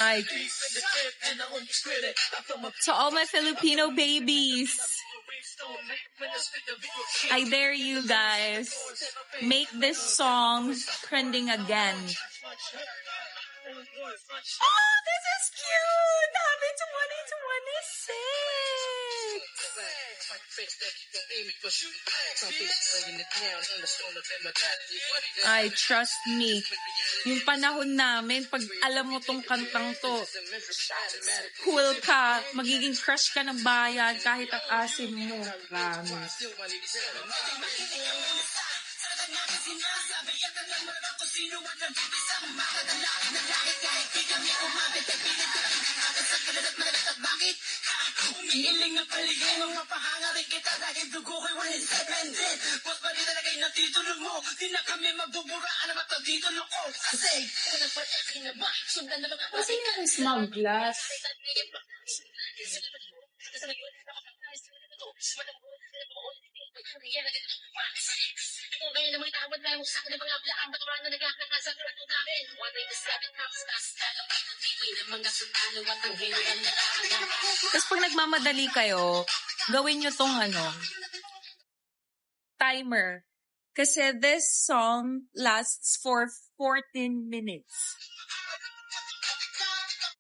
I, to all my Filipino babies, I dare you guys, make this song trending again. Oh, this is cute! Happy 2026! Ay, trust me. Yung panahon namin, pag alam mo tong kantang to, cool ka, magiging crush ka ng bayan kahit ang asin mo. Promise. Umiiling na paligay ng mapahanga rin kita dahil dugo ko'y walang segmented. Ba't ba di talagay na titulo mo? Di na kami magbuburaan na matagtitulo ko. Kasi, nagpataki na ba? Sundan na mga Kasi yung smog glass. Kung kayo naman tawad na yung sa akin ng mga blaang baturan na nagkakakasa ng ano namin. 187 pounds, mga sundalo at ang hero ang nakakagana. Tapos pag nagmamadali kayo, gawin nyo tong timer. Kasi this song lasts for 14 minutes.